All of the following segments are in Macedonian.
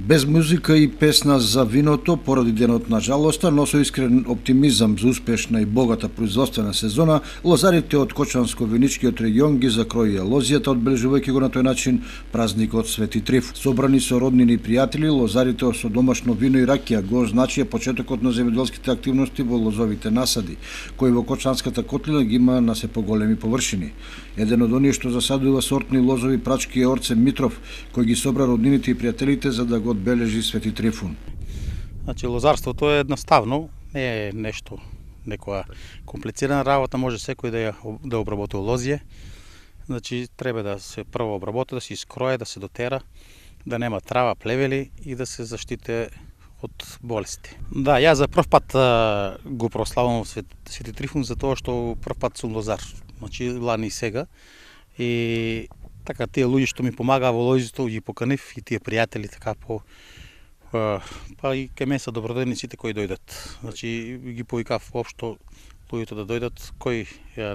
Без музика и песна за виното поради денот на жалоста, но со искрен оптимизам за успешна и богата производствена сезона, лозарите од Кочанско-виничкиот регион ги закроија лозијата, одбележувајќи го на тој начин празникот Свети Трифун. Собрани со роднини и пријатели, лозарите со домашно вино и ракија го означија почетокот на земјоделските активности во лозовите насади, кои во Кочанската котлина ги има на се поголеми површини. Еден од оние што засадува сортни лозови прачки е Орце Митров, кој ги собра роднините и пријателите за да го одбележи Свети Трифун. Значи, лозарството е едноставно, не е нешто, некоја комплицирана работа, може секој да обработува лозје. Значи, треба да се прво обработи, да се искроje, да се дотера, да нема трава, плевели и да се заштите од болести. Да, ја за прв пат го прославувам Свети Трифун за тоа што прв пат сум лозар. Значи, лани и сега. И така тие луѓе што ми помагаа во лозито ги поканив и тие пријатели така па и кај мене се добродојни сите кои дојдат. Значи ги повикав општо луѓето да дојдат, кој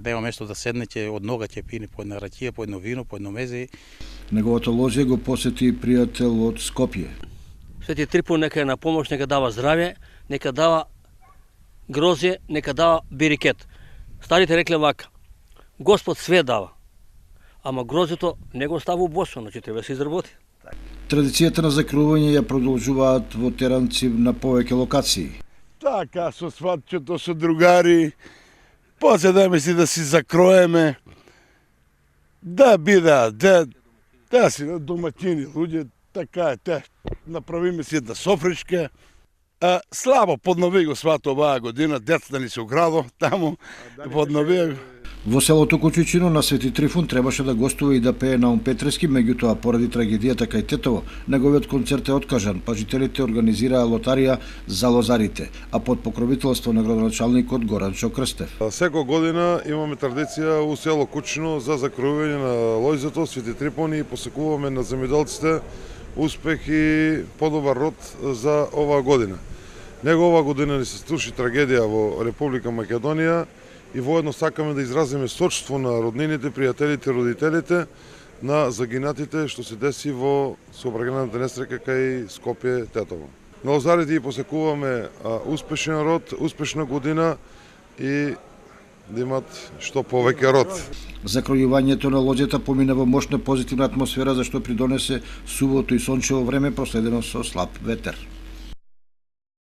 нема место да седне, ќе од нога ќе пине по една ракија, по едно вино, по едно мезе. Неговото лозје го посети пријател од Скопје. Свети Трифун нека е на помош, нека дава здравје, нека дава грозје, нека дава берекет. Старите рекле вака: Господ све дава, ама грозето не го ставува босо, значи треба да се изработи. Традицијата на закрување ја продолжуваат во теранци на повеќе локации. Така, со сватчето, со другари, поседаме си да си закроеме, да бидеат, да си домаќини луѓе, така е, те направиме си една софричка. Слабо поднови го свато оваа година, децата ни се оградо таму, поднови го. Во селото Кочујчино на Свети Трифун требаше да гостува и да пее Наум Петрески, меѓутоа поради трагедијата кај тетово, неговиот концерт е откажан, па жителите организираа лотарија за лозарите, а под покровителство на градоначалникот Горанчо Крстев. Секоја година имаме традиција у село Кочујчино за закројување на лозето Свети Трифун и посекуваме на земјоделците успех и подобар род за оваа година. Него оваа година ни се случи трагедија во Република Македонија и воедно сакаме да изразиме сочувство на роднините, пријателите, родителите на загинатите што се деси во сообраќајната несреќа кај Скопје Тетово. На лозарите ги посекуваме успешен род, успешна година и да имат што повеќе род. Закројувањето на лозјата помина во мощна позитивна атмосфера, за што придонесе сувото и сончево време проследено со слаб ветер.